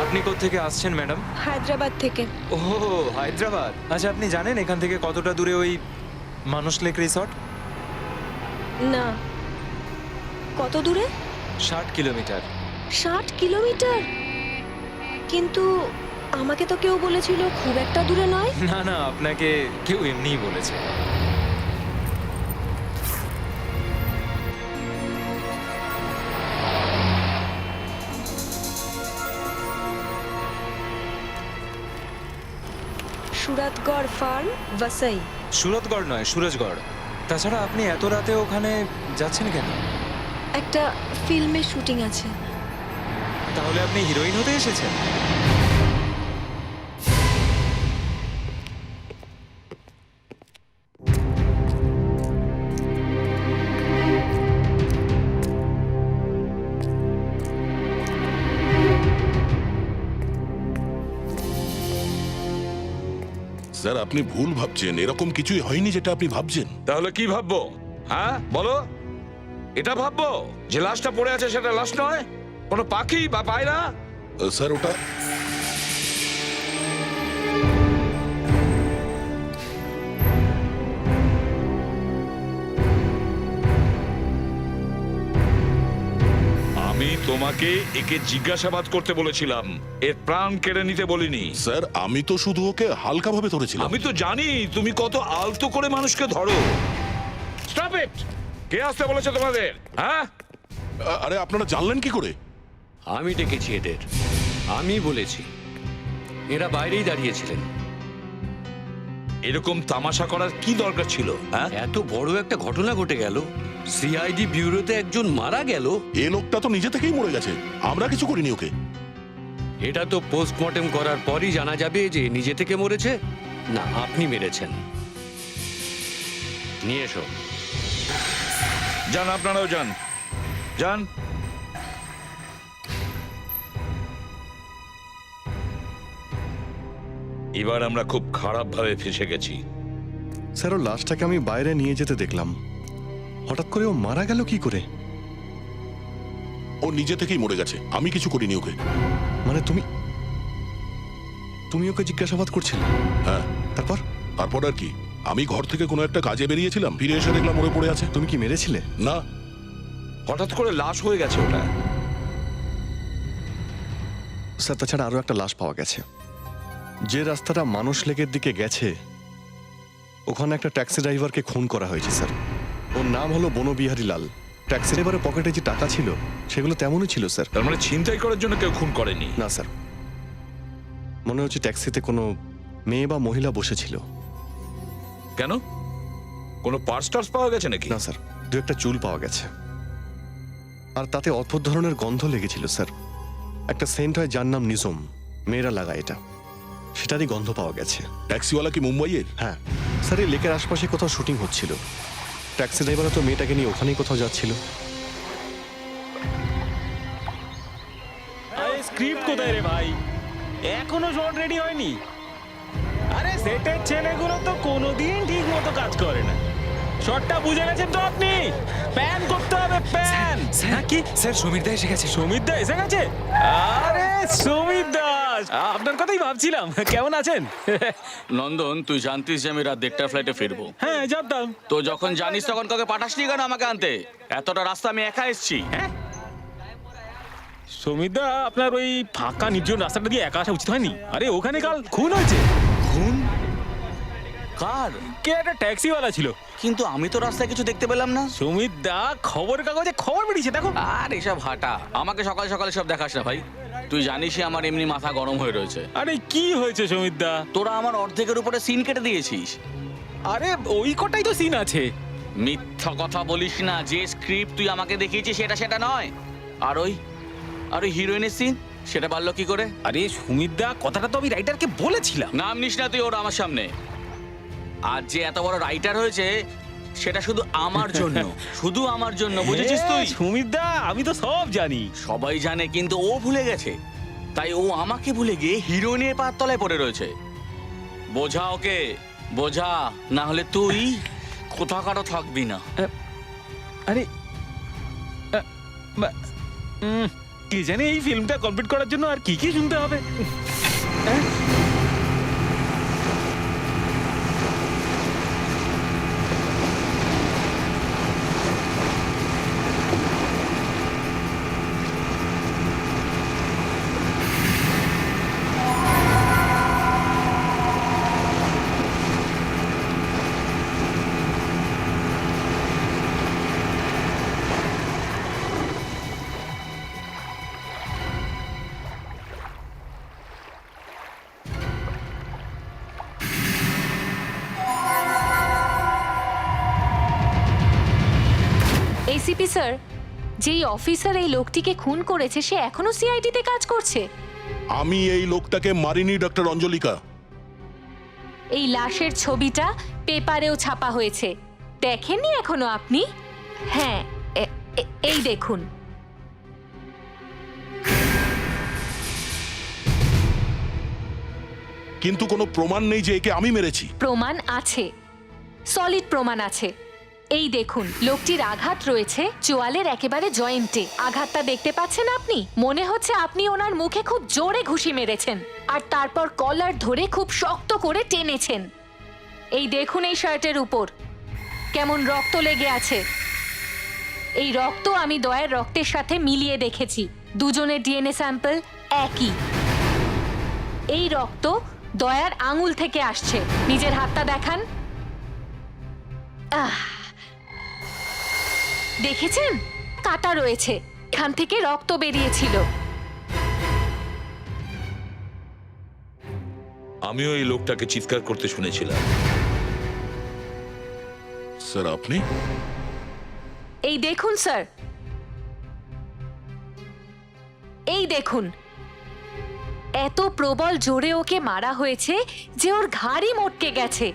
আপনি কোত্থেকে আসছেন ম্যাডাম? হায়দ্রাবাদ থেকে। ও হায়দ্রাবাদ। আচ্ছা, আপনি জানেন এখান থেকে কতটা দূরে ওই মানস লেক রিসর্ট? না, কত দূরে? 60 কিলোমিটার। 60 কিলোমিটার? কিন্তু আমাকে তো কেউ বলেছিল খুব একটা দূরে নয়। না না, আপনাকে কেউ এমনিই বলেছে। সুরাতগড় ফার্ম, ভাসাই। সুরতগড় নয়, সুরজগড়। তাছাড়া আপনি এত রাতে ওখানে যাচ্ছেন কেন? একটা ফিল্মের শুটিং আছে। তাহলে আপনি হিরোইন হতে এসেছেন? স্যার, আপনি ভুল ভাবছেন। এরকম কিছুই হয়নি যেটা আপনি ভাবছেন। তাহলে কি ভাববো? হ্যাঁ বলো, এটা ভাববো যে লাশটা পড়ে আছে সেটা লাশ নয়, কোনো পাখি বা পায়রা? স্যার, ওটা আমি তোমাকে একে জিজ্ঞাসাবাদ করতে বলেছিলাম, এর প্রাণ কেড়ে নিতে বলিনি। স্যার, আমি তো শুধু ওকে হালকাভাবে ধরেছিলাম। আমি তো জানি তুমি কত আলতো করে মানুষকে ধরো। Stop it! কে আসতে বলেছে তোমাদের? হ্যাঁ, আরে, আপনারা জানলেন কি করে? আমি ডেকেছি এদের, আমি বলেছি। এরা বাইরেই দাঁড়িয়েছিলেন। এরকম তামাশা করার কি দরকার ছিল? হ্যাঁ, এত বড় একটা ঘটনা ঘটে গেল, সিআইডি ব্যুরোতে একজন মারা গেল। এ লোকটা তো নিজে থেকেই মরে গেছে, আমরা কিছু করিনি ওকে। এটা তো পোস্টমর্টেম করার পরই জানা যাবে যে নিজে থেকে মরেছে না আপনি মেরেছেন। নিয়ে এসো। যান, আপনারাও যান, যান। এবার আমরা খুব খারাপ ভাবে ফেসে গেছি। স্যার, ওর লাশটাকে আমি বাইরে নিয়ে যেতে দেখলাম। হঠাৎ করে ও মারা গেল কি করে? ও নিজে থেকেই মরে গেছে, আমি কিছু করিনি ওকে। মানে তুমি ওকে জিজ্ঞাসাবাদ করছিলে? হ্যাঁ। তারপর? তারপর আর কি, আমি ঘর থেকে কোনো একটা কাজে বেরিয়েছিলাম, ফিরে এসে দেখলাম মরে পড়ে আছে। তুমি কি মেরেছিলে? না। হঠাৎ করে লাশ হয়ে গেছে ওটা। স্যার, তাছাড়া আরো একটা লাশ পাওয়া গেছে। যে রাস্তাটা মানস লেকের দিকে গেছে ওখানে একটা ট্যাক্সি ড্রাইভারকে খুন করা হয়েছে স্যার। ওর নাম হলো বনবিহারী লাল। ট্যাক্সি ড্রাইভারের পকেটে যে টাকা ছিল সেগুলো তেমনই ছিল স্যার। তার মানে ছিনতাই করার জন্য কেউ খুন করেনি? না স্যার, মনে হচ্ছে ট্যাক্সিতে কোনো মেয়ে বা মহিলা বসেছিল। কেন, কোনো পার্স টার্স পাওয়া গেছে নাকি? না স্যার, দু একটা চুল পাওয়া গেছে। আর তাতে অদ্ভুত ধরনের গন্ধ লেগেছিল স্যার। একটা সেন্ট হয় যার নাম নিজম, মেয়েরা লাগায় এটা, সেটারই গন্ধ পাওয়া গেছে। ট্যাক্সিওয়ালা কি মুম্বাইয়ের? হ্যাঁ স্যার, এই লেকের আশপাশে কোথাও শুটিং হচ্ছিল। ট্যাক্সি ড্রাইভারও তো মেয়েটাকে নিয়ে ওখানেই কোথাও যাচ্ছিল। আরে স্ক্রিপ্ট কোথায় রে ভাই? এখনো শট রেডি হয়নি? আরে সেটের ছেলেগুলো তো কোনোদিন ঠিক মতো কাজ করে না। শটটা বুঝে গেছেন তো আপনি? প্যান করতে হবে, প্যান। স্যার কি? স্যার, সমীর দা এসে গেছে। সমীর দা এসে গেছে? আরে সমীর দাস, আপনার কথাই ভাবছিলাম। কেমন আছেন? নন্দন, তুই জানতিস যে আমি রাত 1:30টার ফ্লাইটে ফিরবো। হ্যাঁ জানতাম। তো যখন জানিস তখন কাউকে পাঠাসনি কেন আমাকে আনতে? এতটা রাস্তা আমি একা এসেছি। হ্যাঁ সমীর দা, আপনার ওই ফাঁকা নির্জন রাস্তাটা দিয়ে একা আসা উচিত হয়নি। আরে ওখানে কাল খুন হয়েছে। খুন? কার? কে একটা ট্যাক্সিওয়ালা ছিল। কিন্তু আমি তো রাস্তায় কিছু দেখতে পেলাম না। সমীর দা, খবরের কাগজে খবর বেরিয়েছে, দেখো। আর এসব হাঁটা, আমাকে সকাল সকাল সব দেখাস না ভাই। তুই জানিসই আমার এমনি মাথা গরম হয়ে রয়েছে। আরে কি হয়েছে সমীর দা? তোরা আমার অর্ধেকের উপরে সিন কেটে দিয়েছিস। আরে ওই কটাই তো সিন আছে। মিথ্যা কথা বলিস না। যে স্ক্রিপ্ট তুই আমাকে দেখিয়েছিস সেটা নয়। আর ওই হিরোইনের সিন, সেটা পারলো কি করে? আরে সুমিত দা, কথাটা তো আমি রাইটারকে বলেছিলাম। নাম নিস না তুই ওর আমার সামনে। আজ যে এত বড় রাইটার হয়েছে সেটা শুধু আমার জন্য, শুধু আমার জন্য, বুঝেছিস তুই? সুমিত দা, আমি তো সব জানি। সবাই জানে, কিন্তু ও ভুলে গেছে। তাই ও আমাকে ভুলে গিয়ে হিরোইনের পায়ের তলায় পড়ে রয়েছে। বোঝা ওকে, বোঝা, না হলে তুই কোথাকারও থাকবি না। আরে কে জানে এই ফিল্মটা কমপ্লিট করার জন্য আর কি কি শুনতে হবে। এসিপি স্যার, যেই অফিসার এই লোকটিকে খুন করেছে সে এখনো সিআইডিতে কাজ করছে। আমি এই লোকটাকে মারিনি ডক্টর অঞ্জলিকা। এই লাশের ছবিটা পেপারেও ছাপা হয়েছে, দেখেননি এখনো আপনি? হ্যাঁ, এই দেখুন। কিন্তু কোনো প্রমাণ নেই যে একে আমি মেরেছি। প্রমাণ আছে, সলিড প্রমাণ আছে। এই দেখুন, লোকটির আঘাত রয়েছে চোয়ালের একেবারে জয়েন্টে। আঘাতটা দেখতে পাচ্ছেন আপনি? মনে হচ্ছে আপনি ওনার মুখে খুব জোরে ঘুষি মেরেছেন আর তারপর কলার ধরে খুব শক্ত করে টেনেছেন। এই দেখুন এই শার্টের উপর কেমন রক্ত লেগে আছে। এই রক্ত আমি দয়ার রক্তের সাথে মিলিয়ে দেখেছি, দুজনের ডিএনএ স্যাম্পল একই। এই রক্ত দয়ার আঙুল থেকে আসছে। নিজের হাতটা দেখান। দেখেছেন, কাটা রয়েছে, এখান থেকে রক্ত বেরিয়েছিল। আমিও এই লোকটাকে চিৎকার করতে শুনেছিলাম। স্যার আপনি? এই দেখুন স্যার, এই দেখুন, এত প্রবল জোরে ওকে মারা হয়েছে যে ওর ঘাড়ই মটকে গেছে,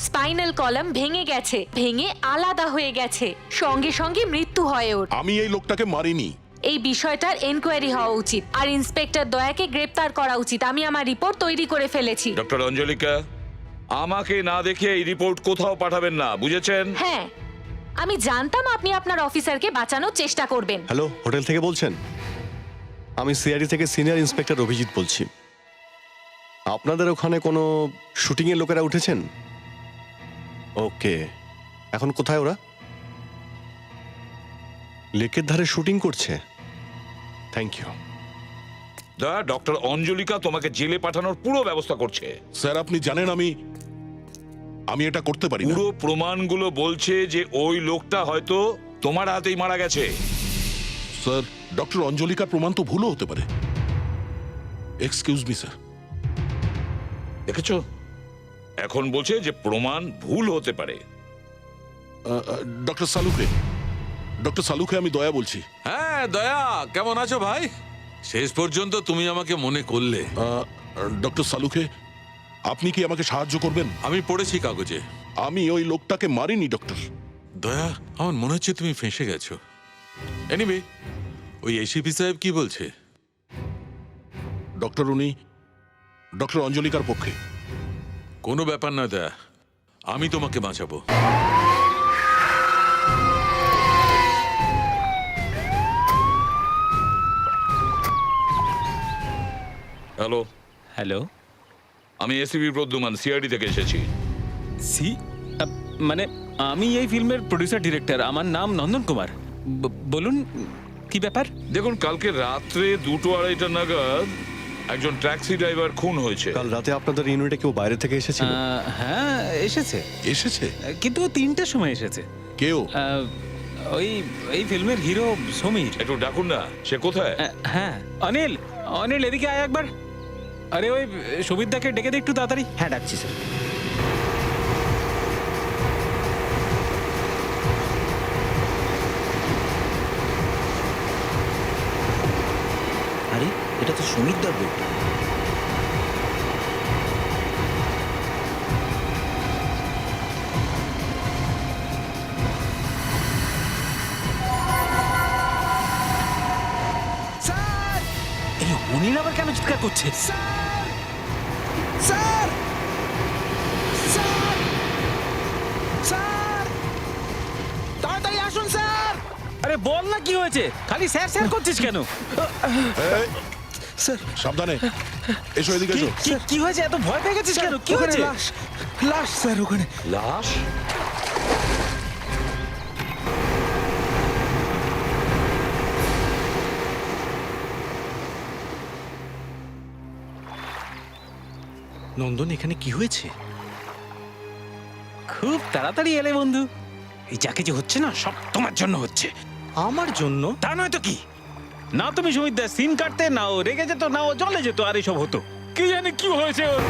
স্পাইনাল কলাম ভেঙে গেছে, ভেঙে আলাদা হয়ে গেছে, সঙ্গে সঙ্গে মৃত্যু হয় ওর। আমি এই লোকটাকে মারিনি। এই বিষয়টার এনকোয়ারি হওয়া উচিত আর ইন্সপেক্টর দয়াকে গ্রেপ্তার করা উচিত। আমি আমার রিপোর্ট তৈরি করে ফেলেছি। ডক্টর অঞ্জলিকা, আমাকে না দেখে এই রিপোর্ট কোথাও পাঠাবেন না, বুঝেছেন? হ্যাঁ, আমি জানতাম আপনি আপনার অফিসারকে বাঁচানোর চেষ্টা করবেন। হ্যালো, হোটেল থেকে বলছেন? আমি সিআইডি থেকে সিনিয়র ইন্সপেক্টর অভিজিৎ বলছি। আপনাদের ওখানে কোনো শুটিংয়ের লোকেরা উঠেছেন? ওকে, এখন কোথায় ওরা? লেকের ধারে শুটিং করছে। Thank you. ডক্টর অঞ্জলিকা তোমাকে জেলে পাঠানোর পুরো ব্যবস্থা করছে। স্যার আপনি জানেন আমি এটা করতে পারি না। পুরো প্রমাণগুলো বলছে যে ওই লোকটা হয়তো তোমার হাতেই মারা গেছে। স্যার ডক্টর অঞ্জলিকার প্রমাণ তো ভুলও হতে পারে। Excuse me sir. দেখেছো, এখন বলছে যে প্রমাণ ভুল হতে পারে। ডক্টর সালুকে আমি দয়া বলছি। হ্যাঁ দয়া, কেমন আছো ভাই? শেষ পর্যন্ত তুমি আমাকে মনে করলে। ডক্টর সালুকে, আপনি কি আমাকে সাহায্য করবেন? আমি পড়েছি কাগজে। আমি ওই লোকটাকে মারিনি ডক্টর। দয়া, আমার মনে হচ্ছে তুমি ফেঁসে গেছো। এনিওয়ে, ওই এসিপি সাহেব কি বলছে? ডক্টর উনি ডক্টর অঞ্জলিকার পক্ষে। কোনো ব্যাপার না দয়া, আমি তোমাকে বাঁচাবো। হ্যালো, হ্যালো, আমি এসিপি প্রদ্যুমান, সিআইডি থেকে এসেছি। মানে আমি এই ফিল্মের প্রডিউসার ডিরেক্টর, আমার নাম নন্দন কুমার। বলুন কি ব্যাপার? দেখুন, কালকে রাত্রে 2-2:30 নাগাদ একজন ট্যাক্সি ড্রাইভার খুন হয়েছে। কাল রাতে আপনাদের ইউনিটে কেউ বাইরে থেকে এসেছিল? হ্যাঁ এসেছে, কিন্তু 3টার সময় এসেছে। কেউ? এই ফিল্মের হিরো সমীর। একটু ডাকুন না, সে কোথায়? হ্যাঁ, অনিল, অনিল এদিকে আয় একবার। আরে ওই সুবিধাকে ডেকে দে একটু তাড়াতাড়ি। হ্যাঁ ডাকছি স্যার। আরে এটা তো সুমিতদার বই। এই অনিল আবার কেন চিৎকার করছে? তাড়াতাড়ি আসুন স্যার। আরে বল না কি হয়েছে, খালি স্যার স্যার করছিস কেন? এই, সাবধানে এসো, এদিকে এসো। কি হয়েছে, এত ভয় পেয়ে গেছিস কেন? কি হয়েছে? লাশ স্যার ওখানে। লাশ? নন্দন, এখানে কি হয়েছে? খুব তাড়াতাড়ি এলে বন্ধু। এই যা কিছু হচ্ছে না সব তোমার জন্য হচ্ছে। আমার জন্য? তা নয় তো কি, না তুমি সুমিতদার সিন কাটতে, না ও রেগে যেত, না ও জলে যেত, আর এসব হতো। কি জানি কি হয়েছে ওর।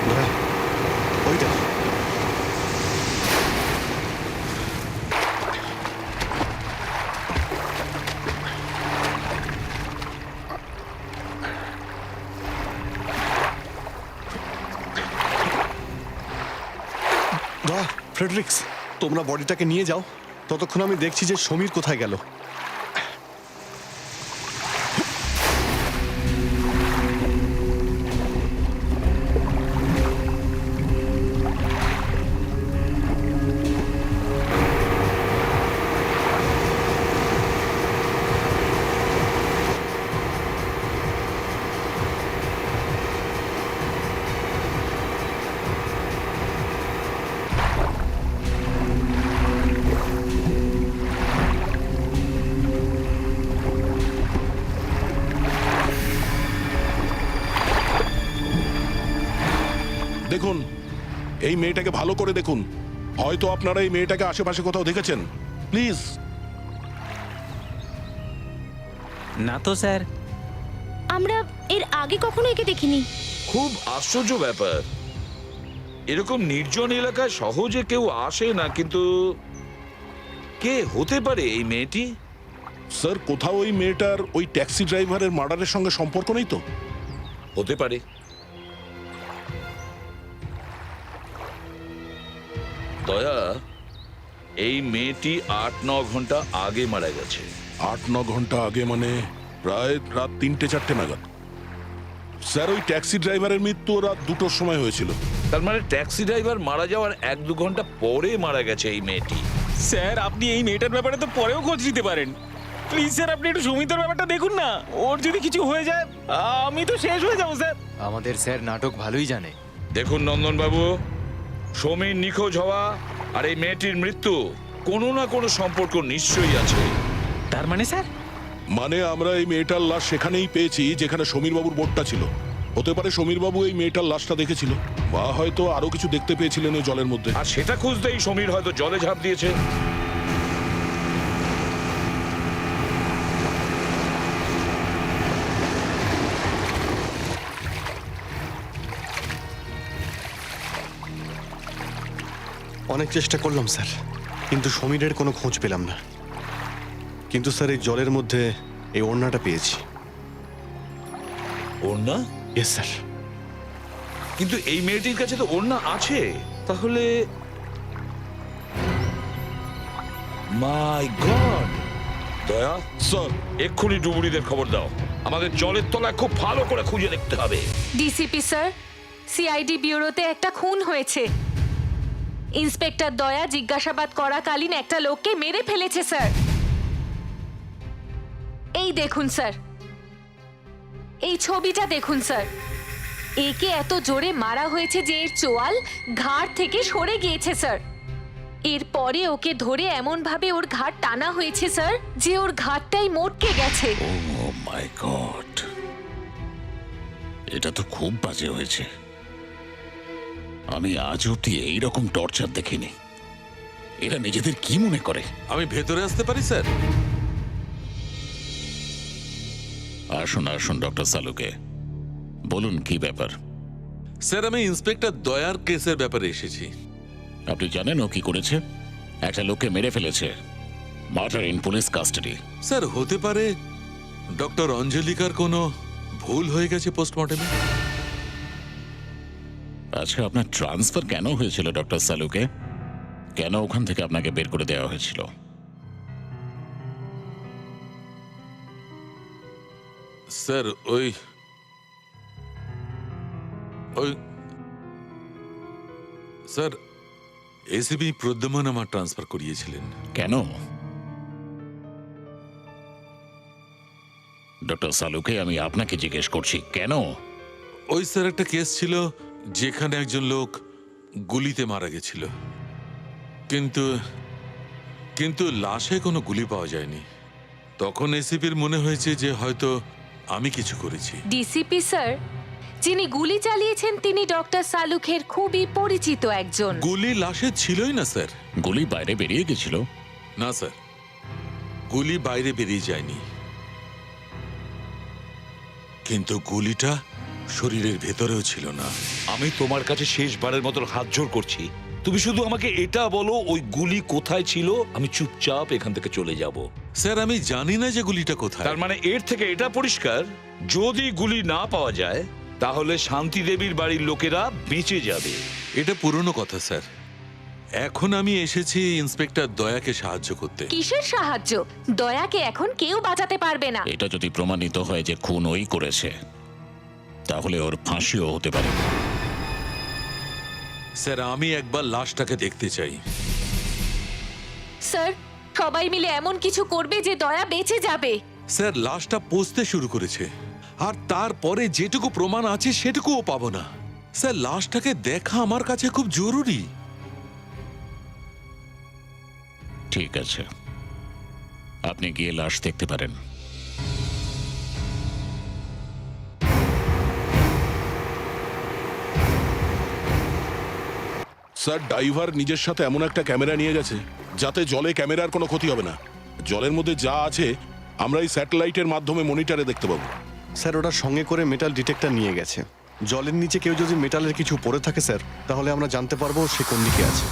দয়া, ওই দেখো। দয়া, ফ্রেডরিক্স, তোমরা বডিটাকে নিয়ে যাও, ততক্ষণ আমি দেখছি যে সমীর কোথায় গেল। দেখুন, এই মেয়েটাকে ভালো করে দেখুন। হয়তো আপনারা এই মেয়েটাকে আশেপাশে কোথাও দেখেছেন। প্লিজ। না তো স্যার, আমরা এর আগে কখনো একে দেখিনি। খুব আশ্চর্য ব্যাপার, এরকম নির্জন এলাকায় সহজে কেউ আসে না, কিন্তু কে হতে পারে এই মেয়েটি? স্যার, কোথাও ওই মেয়েটার ওই ট্যাক্সি ড্রাইভারের মার্ডারের সঙ্গে সম্পর্ক নেই তো? হতে পারে। দয়া, এই মেয়েটি ৮-৯ ঘন্টা আগে মারা গেছে। ৮-৯ ঘন্টা আগে মানে প্রায় রাত ৩টে-৪টে নাগাদ। স্যার, ওই ট্যাক্সি ড্রাইভারের মৃত্যু রাত ২টোর সময় হয়েছিল। তার মানে ট্যাক্সি ড্রাইভার মারা যাওয়ার ১-২ ঘন্টা পরে মারা গেছে এই মেয়েটি। স্যার আপনি এই মেয়েটার ব্যাপারে তো পরেও খোঁজ নিতে পারেন। প্লিজ স্যার, আপনি একটু সুমিতার ব্যাপারটা দেখুন না। ওর যদি কিছু হয়ে যায় আমি তো শেষ হয়ে যাবো স্যার। আমাদের স্যার নাটক ভালোই জানে। দেখুন নন্দনবাবু, সমীর নিখোঁজ হওয়া আর এই মেয়েটির মৃত্যু কোনো না কোনো সম্পর্ক নিশ্চয়ই আছে। তার মানে স্যার? মানে আমরা এই মেয়েটার লাশ সেখানেই পেয়েছি যেখানে সমীরবাবুর বোটটা ছিল। হতে পারে সমীরবাবু এই মেয়েটার লাশটা দেখেছিল, বা হয়তো আরো কিছু দেখতে পেয়েছিলেন ওই জলের মধ্যে। আর সেটা খুঁজতেই সমীর হয়তো জলে ঝাঁপ দিয়েছে। অনেক চেষ্টা করলাম স্যার, কিন্তু সমীরের কোনো খোঁজ পেলাম না। কিন্তু স্যার, এই জলের মধ্যে এই ওড়নাটা পেয়েছি। ওড়না? Yes sir. কিন্তু এই মেয়েটির কাছে তো ওড়না আছে, তাহলে মাই গড। দয়া স্যার, এক্ষুনি ডুবুরিদের খবর দাও, আমাদের জলের তলায় খুব ভালো করে খুঁজে দেখতে হবে। ডিসিপি স্যার, সিআইডি ব্যুরোতে একটা খুন হয়েছে। ইন্সপেক্টর দয়া জিজ্ঞাসাবাদ করাকালীন একটা লোককে মেরে ফেলেছে স্যার। এই দেখুন স্যার, এই ছবিটা দেখুন স্যার। একে এত জোরে মারা হয়েছে যে এর চোয়াল ঘাড় থেকে সরে গিয়েছে স্যার। এরপরে ওকে ধরে এমন ভাবে ওর ঘাড় টানা হয়েছে স্যার যে ওর ঘাড়টাই মটকে গেছে। ও মাই গড, এটা তো খুব বাজে হয়েছে। আমি আজ অব্দি এইরকম টর্চার দেখিনি। এরা নিজেদের কি মনে করে? আমি ভেতরে আসতে পারি স্যার? আসুন আসুন ডক্টর সালুকে, বলুন কি ব্যাপার। স্যার, আমি ইন্সপেক্টর দয়ার কেসের ব্যাপারে এসেছি। আপনি জানেন ও কি করেছে? একটা লোককে মেরে ফেলেছে, murder in police custody. Sir, হতে পারে ডক্টর অঞ্জলিকার কোনো ভুল হয়ে গেছে পোস্টমর্টেমে। আচ্ছা, আপনার ট্রান্সফার কেন হয়েছিল ডক্টর সালুকে? কেন ওখান থেকে আপনাকে বের করে দেওয়া হয়েছিল? স্যার ওই ওই স্যার এসিপি প্রদ্যুম্ন আমার ট্রান্সফার করিয়েছিলেন। কেন? ডক্টর সালুকে আমি আপনাকে জিজ্ঞেস করছি কেন? ওই স্যার একটা কেস ছিল যেখানে একজন লোক গুলিতে মারা গেছিল, কিন্তু কিন্তু লাশে কোনো গুলি পাওয়া যায়নি। তখন এসিপির মনে হয়েছে যে হয়তো আমি কিছু করেছি। ডিসিপি স্যার, যিনি গুলি চালিয়েছেন তিনি ডক্টর সালুখের খুবই পরিচিত একজন। গুলি লাশে ছিলই না স্যার। গুলি বাইরে বেরিয়ে গেছিল? না স্যার, গুলি বাইরে বেরিয়ে যায়নি, কিন্তু গুলিটা শরীরের ভেতরেও ছিল না। আমি তোমার কাছে শেষবারের মতো হাত জোড় করছি, তুমি শুধু আমাকে এটা বলো ওই গুলি কোথায় ছিল, আমি চুপচাপ এখান থেকে চলে যাব। স্যার আমি জানি না যে গুলিটা কোথায়। তার মানে এর থেকে এটা পরিষ্কার, যদি গুলি না পাওয়া যায় তাহলে শান্তি দেবীর বাড়ির লোকেরা বেঁচে যাবে। এটা পুরনো কথা স্যার। এখন আমি এসেছি ইন্সপেক্টর দয়াকে সাহায্য করতে। কিসের সাহায্য? দয়াকে এখন কেউ বাঁচাতে পারবে না। এটা যদি প্রমাণিত হয় যে খুন ওই করেছে, তাহলে ওর ফাঁসিও হতে পারে। স্যার আমি একবার লাশটাকে দেখতে চাই। স্যার, সবাই মিলে এমন কিছু করবে যে দয়া বেঁচে যাবে। স্যার লাশটা পচতে শুরু করেছে, আর তারপরে যেটুকু প্রমাণ আছে সেটুকুও পাবো না। স্যার লাশটাকে দেখা আমার কাছে খুব জরুরি। ঠিক আছে, আপনি গিয়ে লাশ দেখতে পারেন। স্যার ড্রাইভার নিজের সাথে এমন একটা ক্যামেরা নিয়ে গেছে যাতে জলে ক্যামেরার কোনো ক্ষতি হবে না। জলের মধ্যে যা আছে আমরা এই স্যাটেলাইটের মাধ্যমে মনিটরে দেখতে পাবো। স্যার ওটা সঙ্গে করে মেটাল ডিটেক্টর নিয়ে গেছে। জলের নিচে কেউ যদি মেটালের কিছু পড়ে থাকে স্যার, তাহলে আমরা জানতে পারবো সে কোন দিকে আছে।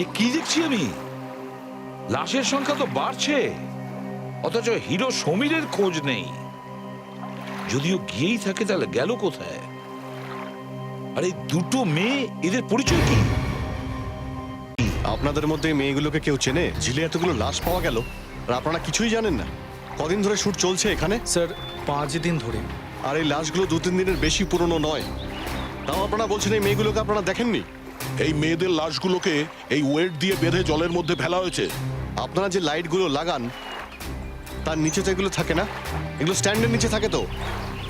এ কি দেখছি আমি? লাশের সংখ্যা তো বাড়ছে, অথচ হিরো সমীরের খোঁজ নেই। যদিও গিয়েই থাকে তাহলে গেল কোথায়? আরে দুটো মেয়ে, এদের পরিচয় কি? আপনাদের মধ্যে এই মেয়েগুলোকে কেউ চেনে? ঝিলে এতগুলো লাশ পাওয়া গেল আর আপনারা কিছুই জানেন না। কদিন ধরে শুট চলছে এখানে? স্যার 5 দিন ধরে। আর এই লাশগুলো 2-3 দিনের বেশি পুরনো নয়। তাও আপনারা বলছেন এই মেয়েগুলোকে আপনারা দেখেননি? এই মেয়েদের লাশগুলোকে এই ওয়েট দিয়ে বেঁধে জলের মধ্যে ফেলা হয়েছে। আপনারা যে লাইটগুলো লাগান তার নিচে তো এগুলো থাকে না? এগুলো স্ট্যান্ডের নিচে থাকে তো।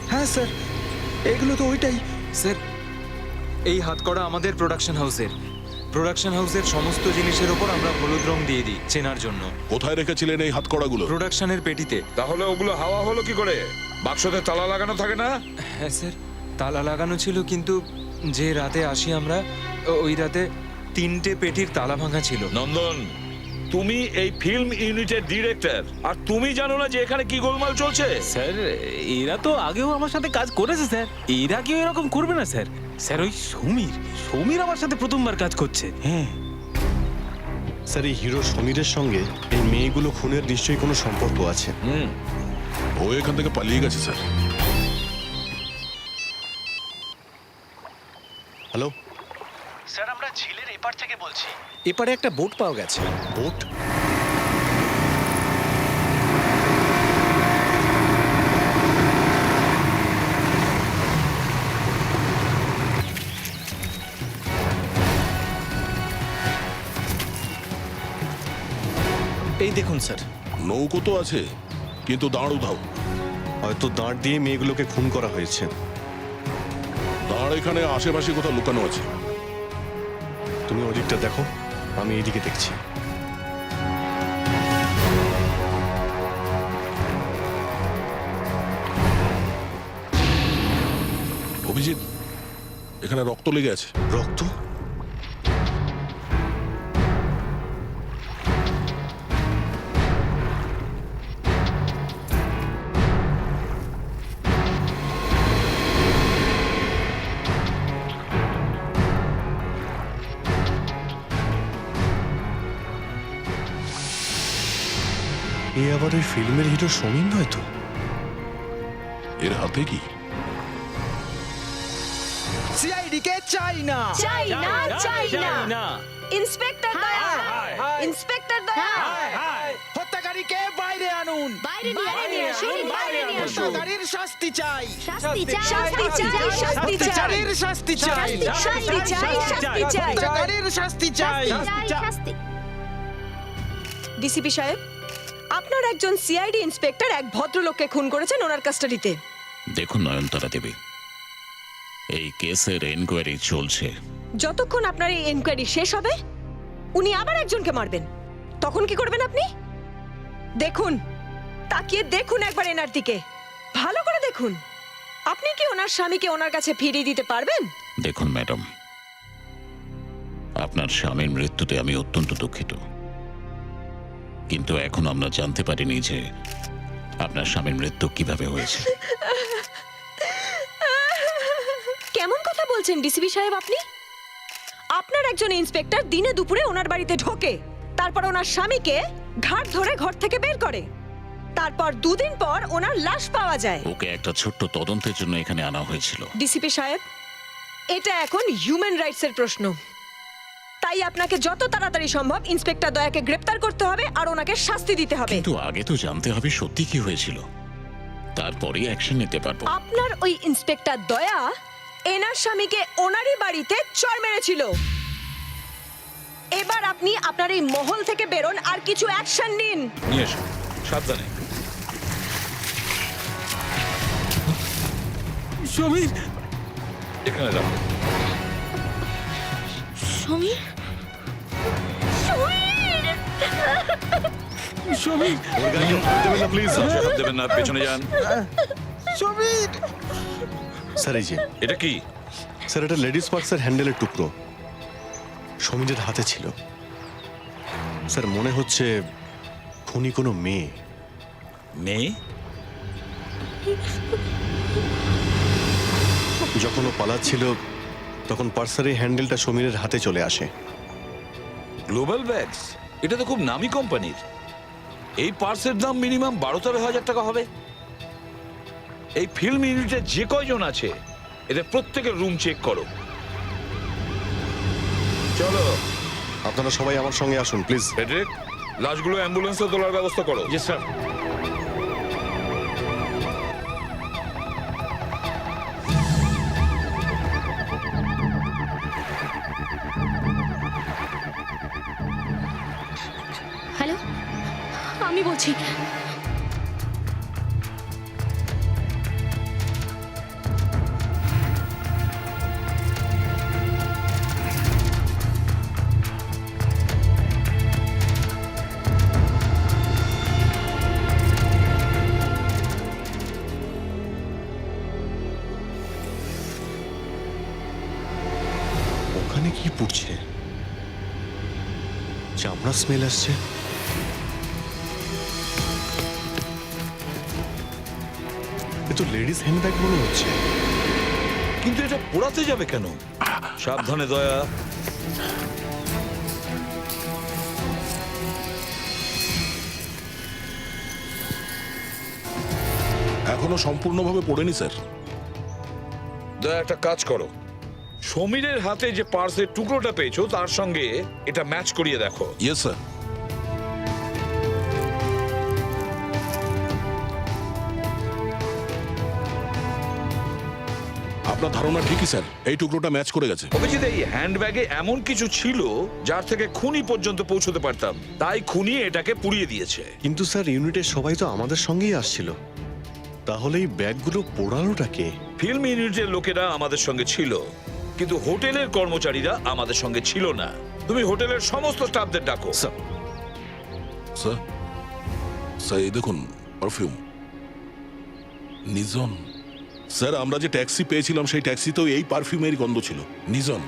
হ্যাঁ স্যার, এগুলো তো ওইটাই স্যার। এই হাতকড়া আমাদের প্রোডাকশন হাউসের সমস্ত জিনিসের ওপর আমরা হলুদ রং দিয়ে দিই চেনার জন্য। কোথায় রেখেছিলেন এই হাতকড়াগুলো? প্রোডাকশনের পেটিতে। তাহলে ওগুলো হাওয়া হলো কি করে? বাক্সতে তালা লাগানো থাকে না? হ্যাঁ স্যার, তালা লাগানো ছিল, কিন্তু যে রাতে আসি আমরা ওই রাতে 3টে পেটির তালা ভাঙা ছিল। নন্দন, তুমি এই ফিল্ম ইউনিটের ডিরেক্টর, আর তুমি জানো না যে এখানে কি গোলমাল চলছে? স্যার এরা তো আগেও আমার সাথে কাজ করেছে স্যার, এরা কেউ এরকম করবে না স্যার। স্যার ওই সমীর আমার সাথে প্রথমবার কাজ করছে। হ্যাঁ স্যার, এই হিরো সমীরের সঙ্গে এই মেয়েগুলো খুনের নিশ্চয়ই কোনো সম্পর্ক আছে। ও এখান থেকে পালিয়ে গেছে স্যার। হ্যালো স্যার, আমরা ঝিলের এপার থেকে বলছি। এপারে একটা বোট পাওয়া গেছে। বোট? এই দেখুন স্যার। নৌকো তো আছে, কিন্তু দাঁড় উধাও। হয়তো দাঁড় দিয়ে মেয়েগুলোকে খুন করা হয়েছে। দাঁড় এখানে আশেপাশে কোথাও লুকানো আছে। তুমি ওদিকটা দেখো, আমি এইদিকে দেখছি। অভিজিৎ, এখানে রক্ত লেগে আছে। রক্ত? এ আবার ওই ফিল্মের হিরো সমীর নয় তো? এর হাতে কি? সিআইডি কে চাই না। চাই না। ইন্সপেক্টর দয়া, ইন্সপেক্টর দয়া। হত্যাকারীকে বাইরে আনুন। বাইরে নিয়ে আসুন, বাইরে নিয়ে আসুন। হত্যাকারীর শাস্তি চাই। শাস্তি চাই। হত্যাকারীর শাস্তি চাই। হত্যাকারীর শাস্তি চাই। ডিসিপি সাহেব, আপনার একজন সিআইডি ইন্সপেক্টর এক ভদ্রলোককে খুন করেছেন ওনার কাস্টাডিতে। দেখুন নয়নতারা দেবী, এই কেসের এনকোয়ারি চলছে। যতক্ষণ আপনার এই এনকোয়ারি শেষ হবে উনি আবার একজনকে মারবেন, তখন কি করবেন আপনি? দেখুন, তাকিয়ে দেখুন একবার এনার দিকে, ভালো করে দেখুন। আপনি কি ওনার স্বামীকে ওনার কাছে ফিরিয়ে দিতে পারবেন? দেখুন ম্যাডাম, আপনার স্বামীর মৃত্যুতে আমি অত্যন্ত দুঃখিত, কিন্তু এখন আমরা জানতে পারিনি যে আপনার স্বামীর মৃত্যু কিভাবে হয়েছে। কেমন কথা বলছেন ডিসিপি সাহেব আপনি? আপনার একজন ইন্সপেক্টর দিনে দুপুরে ওনার বাড়িতে ঢোকে, তারপর ওনার স্বামীকে ঘাট ধরে ঘর থেকে বের করে, তারপর 2 দিন পর ওনার লাশ পাওয়া যায়। ওকে একটা ছোট্ট তদন্তের জন্য এখানে আনা হয়েছিল। ডিসিপি সাহেব, এটা এখন হিউম্যান রাইটস এর প্রশ্ন, তাই আপনাকে যত তাড়াতাড়ি সম্ভব ইন্সপেক্টর দয়াকে গ্রেফতার করতে হবে আর ওনাকে শাস্তি দিতে হবে। কিন্তু আগে তো জানতে হবে সত্যি কি হয়েছিল, তারপরেই অ্যাকশন নিতে পারবো। আপনার ওই ইন্সপেক্টর দয়া এনার স্বামীকে ওনারই বাড়িতে চড় মেরেছিল। এবার আপনি আপনার এই মহল থেকে বেরোন আর কিছু অ্যাকশন নিন। নিয়ে এসো, সাবধানে। সমীর, এখানে রাখো। সমীর, সমীর, প্লিজ। হাত দেবেন না, পেছনে যান। সমীর। স্যার, এই যে এটা কি? স্যার, এটা লেডিস পার্সের হ্যান্ডেলের টুকরো সমীরের হাতে ছিল। স্যার, মনে হচ্ছে খুনি কোনো মেয়ে। মেয়ে? যখন ও পালাচ্ছিল তখন পার্সার এই হ্যান্ডেলটা সমীরের হাতে চলে আসে। গ্লোবাল ব্যাগস, এটা তো খুব নামি কোম্পানির। এই পার্সের দাম মিনিমাম 12-13 টাকা হবে। এই ফিল্ম ইউনিটে যে কয়জন আছে এদের প্রত্যেকের রুম চেক করো। চলো। আপনারা সবাই আমার সঙ্গে আসুন প্লিজ। ফেডরিক, লাশগুলো অ্যাম্বুলেন্সে তোলার ব্যবস্থা করো। জি স্যার। হ্যালো, আমি বলছি। পুড়ছে, চামড়া স্মেল আসছে। এ তো লেডিস হ্যান্ডব্যাগ মনে হচ্ছে। কিন্তু এটা পোড়াতে যাবে কেন? সাবধানে দয়া। এখনো সম্পূর্ণভাবে পড়েনি স্যার। দয়া একটা কাজ করো, সমীরের হাতে যে পার্সের টুকরোটা পেয়েছো তার সঙ্গে এটা ম্যাচ করিয়ে দেখো। Yes sir. আপনার ধারণা ঠিকই স্যার, এই টুকরোটা ম্যাচ করে গেছে। অভিজিৎ, এই হ্যান্ডব্যাগে এমন কিছু ছিল যার থেকে খুনি পর্যন্ত পৌঁছতে পারতাম, তাই খুনি এটাকে পুড়িয়ে দিয়েছে। কিন্তু স্যার ইউনিটের সবাই তো আমাদের সঙ্গেই আসছিল, তাহলে এই ব্যাগগুলো পোড়ানোটাকে? ফিল্ম ইউনিটের লোকেরা আমাদের সঙ্গে ছিল, কিন্তু হোটেলের কর্মচারীরা আমাদের সঙ্গে ছিল না। তুমি হোটেলের সমস্ত স্টাফদের ডাকো। স্যার স্যার স্যার এই দেখুন পারফিউম নিজন। স্যার আমরা যে ট্যাক্সি পেয়েছিলাম সেই ট্যাক্সিতেও এই পারফিউমের গন্ধ ছিল, নিজন।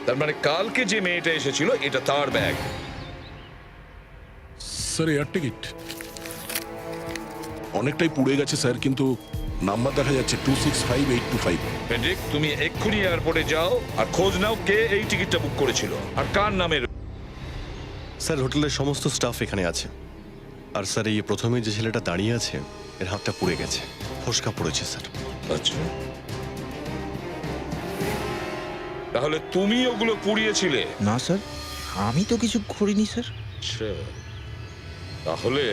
তার মানে কালকে যে মেয়েটা এসেছিল এটা তার ব্যাগ। স্যার এয়ার টিকিট অনেকটাই পুড়ে গেছে স্যার, কিন্তু নাম্বার দেখা যাচ্ছে 265825। ফেডরিক, তুমি এক্ষুনি এয়ারপোর্টে যাও আর খোঁজ নাও কে এই টিকিটটা বুক করেছিল আর কার নামে। স্যার হোটেলের সমস্ত স্টাফ এখানে আছে। আর স্যার এই প্রথমে যে ছেলেটা দাঁড়িয়ে আছে এর হাতটা পুড়ে গেছে, ফোসকা পড়েছে স্যার। আচ্ছা, তাহলে তুমি ওগুলো পুড়িয়েছিলে? না স্যার, আমি তো কিছু করিনি স্যার। আচ্ছা, তাহলে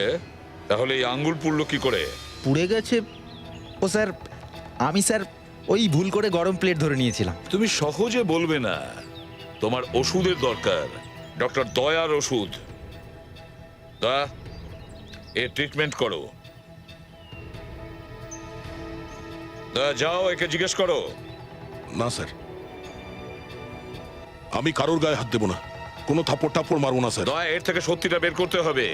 তাহলে এই আঙ্গুল পুড়লো কি করে? পুড়ে গেছে ও স্যার, আমি স্যার ওই ভুল করে গরম প্লেট ধরে নিয়েছিলাম। তুমি সহজে বলবে না, তোমার ওষুধের দরকার, ডক্টর দয়ার ওষুধ। দয়া, এর ট্রিটমেন্ট করো। দয়া, যাও একে জিজ্ঞেস করো। না স্যার, আমি কারোর গায়ে হাত দেবো না, কোনো থাপ্পড় টাপ্পড় মারবো না স্যার। দয়া, এর থেকে সত্যিটা বের করতে হবে।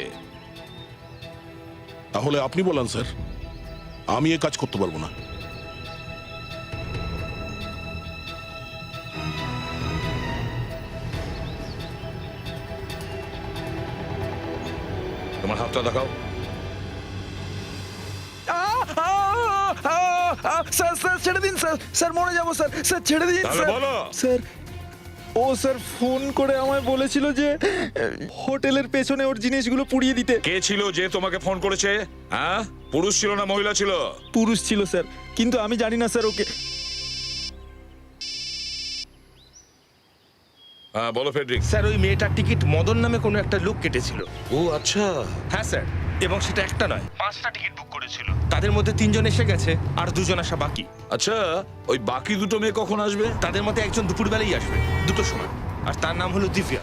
তাহলে আপনি বলেন স্যার, আমি এ কাজ করতে পারবো না। তোমার হাতটা দেখাও। স্যার স্যার ছেড়ে দিন স্যার, স্যার মরে যাবো স্যার, স্যার ছেড়ে দিন তাহলে স্যার। বলো। স্যার ও স্যার ফোন করে আমায় বলেছিল যে হোটেলের পেছনে ওর জিনিসগুলো পুড়িয়ে দিতে। কে ছিল যে তোমাকে ফোন করেছে? হ্যাঁ, পুরুষ ছিল না মহিলা ছিল? পুরুষ ছিল স্যার, কিন্তু আমি জানি না স্যার ওকে। হ্যাঁ বলো ফেডরিক। স্যার ওই মেয়েটার টিকিট মদন নামে কোনো একটা লোক কেটেছিল। ও আচ্ছা। হ্যাঁ স্যার, এবং সেটা একটা নয় 5টা টিকিট বুক করেছিল। তাদের মধ্যে 3 জন এসে গেছে আর 2 জন আসা বাকি। আচ্ছা, ওই বাকি দুটো মেয়ে কখন আসবে? তাদের মধ্যে একজন দুপুরবেলাই আসবে, 2টোর সময়, আর তার নাম হলো দিব্যা।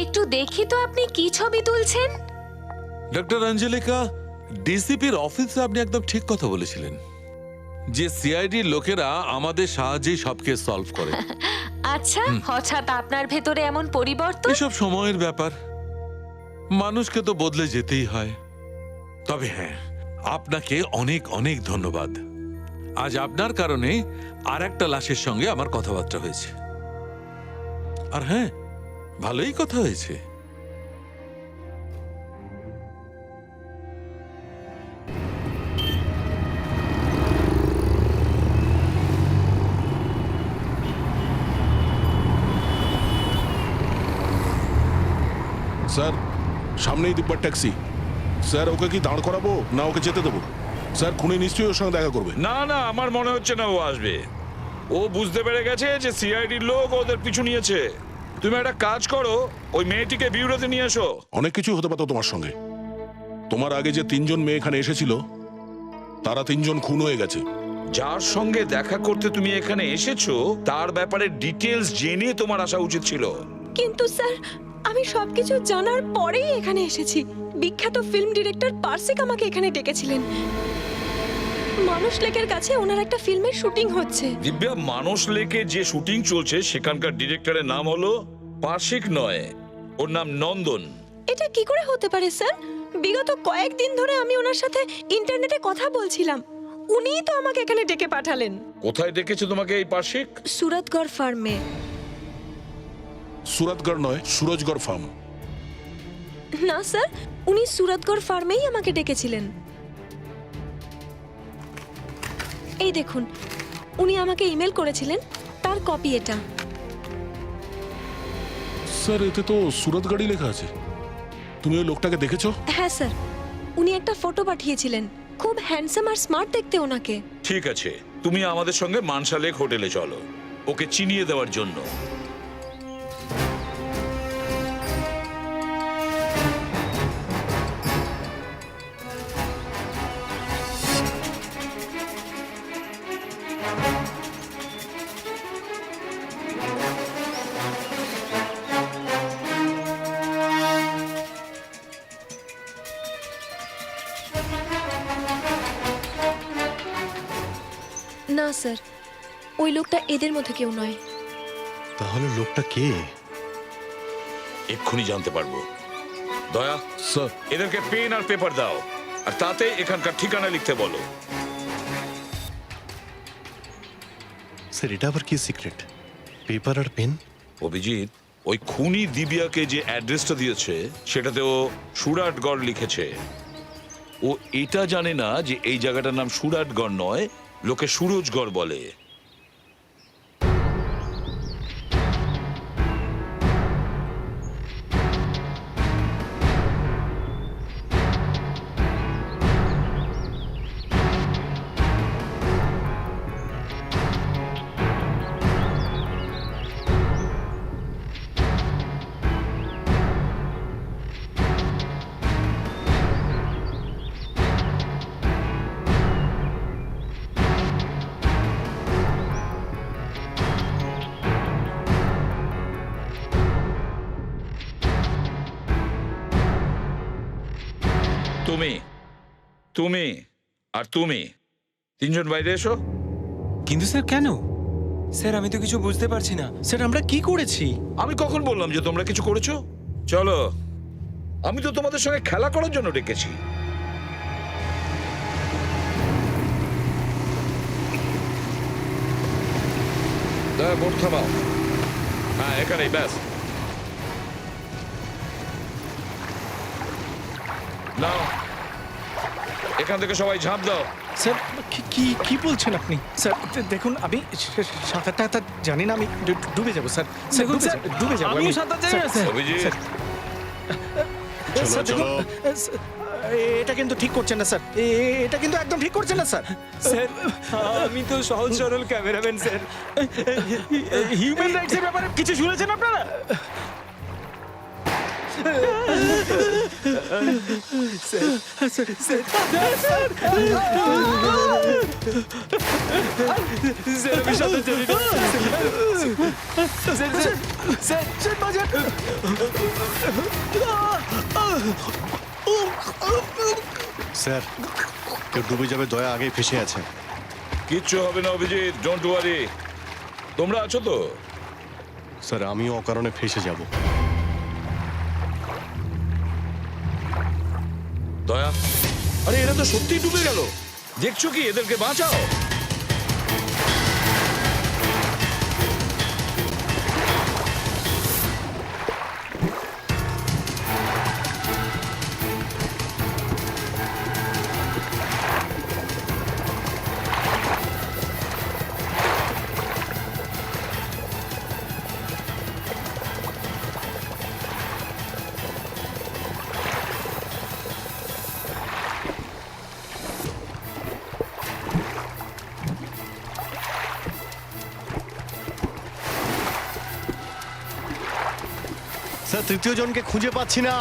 একটু দেখি তো আপনি কি ছবি তুলছেন। ডক্টর অঞ্জলিকা, ডিসিপির অফিসে আপনি একদম ঠিক কথা বলেছিলেন যে সিআইডির লোকেরা আমাদের সাহায্যেই সব কেস সলভ করে। আচ্ছা, হঠাৎ আপনার ভেতরে এমন পরিবর্তন? এসব সময়ের ব্যাপার, মানুষকে তো বদলে যেতেই হয়। তবে হ্যাঁ, আপনাকে অনেক অনেক ধন্যবাদ। আজ আপনার কারণে আর একটা লাশের সঙ্গে আমার কথাবার্তা হয়েছে। আর হ্যাঁ, ভালোই কথা হয়েছে। স্যার সামনেই দিব্যার ট্যাক্সি। স্যার ওকে কি দাঁড় করাবো না ওকে যেতে দেবো? স্যার খুনি নিশ্চয়ই ওর সঙ্গে দেখা করবে। না না, আমার মনে হচ্ছে না ও আসবে। ও বুঝতে পেরে গেছে যে সিআইডির লোক ওদের পিছু নিয়েছে। তুমি একটা কাজ করো, ওই মেয়েটিকে বিউরোতে নিয়ে এসো। অনেক কিছু হতে পারতো তোমার সঙ্গে। তোমার আগে যে 3 জন মেয়ে এখানে এসেছিল তারা 3 জন খুন হয়ে গেছে। যার সঙ্গে দেখা করতে তুমি এখানে এসেছো তার ব্যাপারে ডিটেলস জেনে তোমার আসা উচিত ছিল। কিন্তু স্যার, আমি সবকিছু জানার পরেই এখানে এসেছি। বিখ্যাত ফিল্ম ডিরেক্টর পার্সিক আমাকে এখানে ডেকেছিলেন। মানুষ লেকের কাছে ওনার একটা ফিল্মের শুটিং হচ্ছে। দিব্যা, মানস লেকে যে শুটিং চলছে সেখানকার ডিরেক্টরের নাম হলো পার্শিক নয়, ওর নাম নন্দন। এটা কি করে হতে পারে স্যার? বিগত কয়েকদিন ধরে আমি ওনার সাথে ইন্টারনেটে কথা বলছিলাম, উনিই তো আমাকে এখানে ডেকে পাঠালেন। কোথায় ডেকেছে তোমাকে এই পার্শিক? সুরতগড় ফার্মে। সুরতগড় নয়, সুরজগড় ফার্ম। না স্যার, উনি সুরতগড় ফার্মেই আমাকে ডেকেছিলেন। এই দেখুন, উনি আমাকে ইমেল করেছিলেন, তার কপি এটা। স্যার, এতে তো সুরতগড়ই লেখা আছে। তুমি ওই লোকটাকে দেখেছো? হ্যাঁ স্যার, উনি একটা ফটো পাঠিয়েছিলেন, খুব হ্যান্ডসাম আর স্মার্ট দেখতে ওনাকে। ঠিক আছে, তুমি আমাদের সঙ্গে মানসা লেক হোটেলে চলো, ওকে চিনিয়ে দেওয়ার জন্য। না স্যার, ওই লোকটা এদের মধ্যে কেউ নয়। তাহলে লোকটা কে? এক্ষুনি জানতে পারবো। দয়া, স্যার, এদেরকে পেন আর পেপার দাও, আর তাতে এখানকার ঠিকানা লিখতে বলো। স্যার, এটা আবার কি সিক্রেট? পেপার আর পেন? অভিজিৎ, ওই খুনি দিব্যাকে যে অ্যাড্রেসটা দিয়েছে সেটাতে ও সুরাটগড় লিখেছে। ও এটা জানে না যে এই জায়গাটার নাম সুরাটগড় নয়, লোকে সুরজগড় বলে। তুমি, তুমি আর তুমি তিনজন বাইরে এসো। কিন্তু স্যার কেন? স্যার, আমি তো কিছু বুঝতে পারছি না। স্যার, আমরা কি করেছি? আমি কখন বললাম যে তোমরা কিছু করেছো? চলো, আমি তো তোমাদের সঙ্গে খেলা করার জন্য ডেকেছি। বোট থামাও। হ্যাঁ, এখানেই, ব্যাস। নাও, এখান থেকে সবাই ঝাঁপ দাও। স্যার, কি কি বলছেন আপনি? স্যার, দেখুন, আমি সাঁতারটা জানি না, আমি ডুবে যাবো স্যার। স্যার, ডুবে যাবো। আমিও সাঁতার জানি না স্যার। অভিজিৎ, স্যার, দেখুন, এটা কিন্তু ঠিক করছেন না স্যার, এটা কিন্তু একদম ঠিক করছেন না স্যার। স্যার, আমি তো সহজ সরল ক্যামেরাম্যান স্যার। হিউম্যান রাইটসের ব্যাপারে কিছু শুনেছেন আপনারা? স্যার, আমি সাঁতার জানি না। স্যার, কেউ ডুবে যাবে, দয়া আগেই ফেসে আছে। কিচ্ছু হবে না অভিজিৎ, ডোন্ট ওয়ারি। তোমরা আছো তো? স্যার, আমিও অকারণে ফেসে যাব। দয়া, আরে এরা তো সত্যি ডুবে গেল। দেখছো কি? এদেরকে বাঁচাও। স্যার, তৃতীয় জনকে খুঁজে পাচ্ছি না।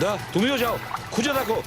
দা, তুমিও যাও, খুঁজে দেখো।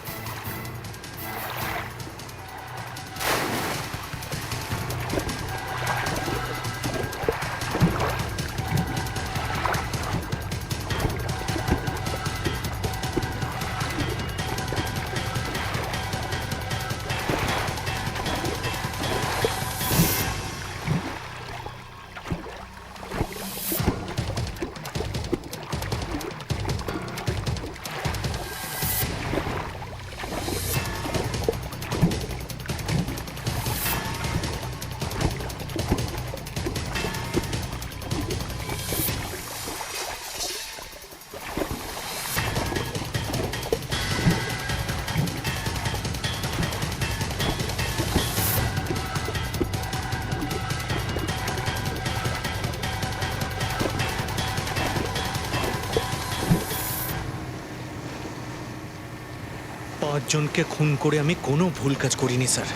একজনকে খুন করে আমি কোনো ভুল কাজ করিনি স্যার।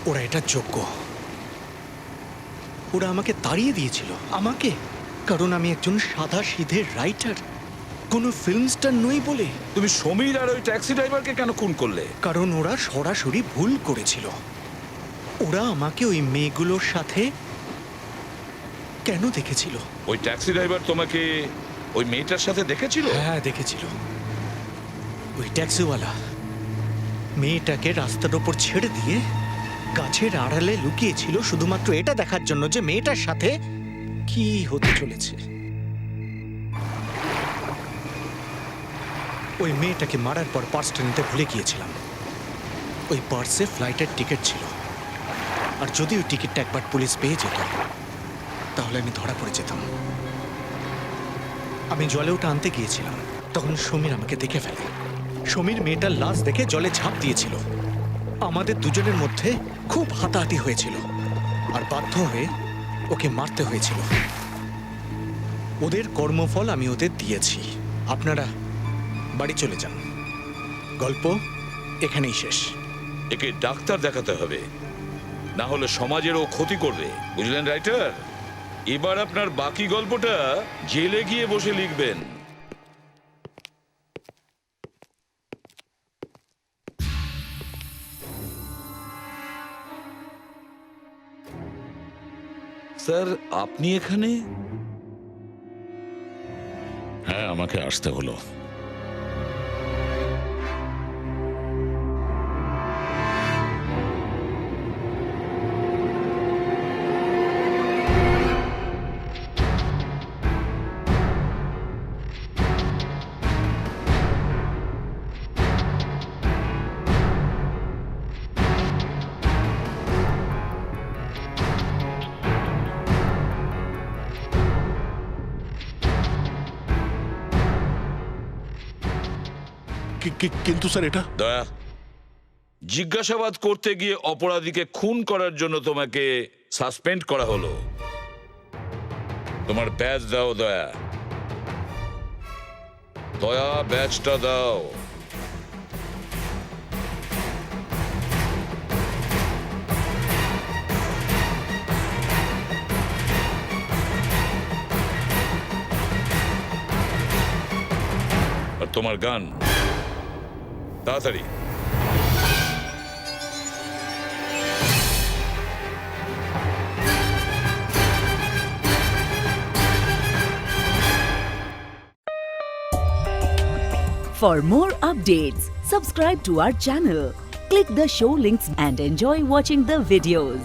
ওরা এটা যোগ্য। ওরা আমাকে তাড়িয়ে দিয়েছিল, আমাকে, কারণ আমি একজন সাদা সিধে রাইটার, কোনো ফিল্ম স্টার নই বলে। তুমি সমীর আর ওই ট্যাক্সি ড্রাইভারকে কেন খুন করলে? কারণ ওরা সরাসরি ভুল করেছিল। ওরা আমাকে ওই মেয়েগুলোর সাথে কেন দেখেছিল? ওই ট্যাক্সি ড্রাইভার তোমাকে ওই মেয়েটার সাথে দেখেছিল? হ্যাঁ, দেখেছিল। ওই ট্যাক্সিওয়ালা মেয়েটাকে রাস্তার ওপর ছেড়ে দিয়ে গাছের আড়ালে লুকিয়েছিল শুধুমাত্র এটা দেখার জন্য যে মেয়েটার সাথে কি হতে চলেছে। ওই মেয়েটাকে মারার পর পার্সটা নিতে ভুলে গিয়েছিলাম। ওই পার্সে ফ্লাইটের টিকিট ছিল, আর যদি ওই টিকিটটা একবার পুলিশ পেয়ে যেত তাহলে আমি ধরা পড়ে যেতাম। আমি জলে ওটা আনতে গিয়েছিলাম, তখন সমীর আমাকে দেখে ফেলে। সমীর মেয়েটার লাশ দেখে জলে ঝাঁপ দিয়েছিল। আমাদের দুজনের মধ্যে খুব হাতাহাতি হয়েছিল, আর বাধ্য হয়ে ওকে মারতে হয়েছিল। ওদের কর্মফল আমি ওদের দিয়েছি। আপনারা বাড়ি চলে যান। গল্প এখানেই শেষ। একে ডাক্তার দেখাতে হবে, না হলে সমাজেরও ক্ষতি করবে, বুঝলেন রাইটার? এবার আপনার বাকি গল্পটা জেলে গিয়ে বসে লিখবেন। স্যার, আপনি এখানে? হ্যাঁ, আমাকে আসতে হলো। কিন্তু স্যার এটা দয়া, জিজ্ঞাসাবাদ করতে গিয়ে অপরাধীকে খুন করার জন্য তোমাকে সাসপেন্ড করা হলো। তোমার ব্যাজ দাও দয়া। দয়া, ব্যাজটা দাও। আর তোমার গান তাড়াতাড়ি। For more updates, subscribe to our channel, click the show links and enjoy watching the videos.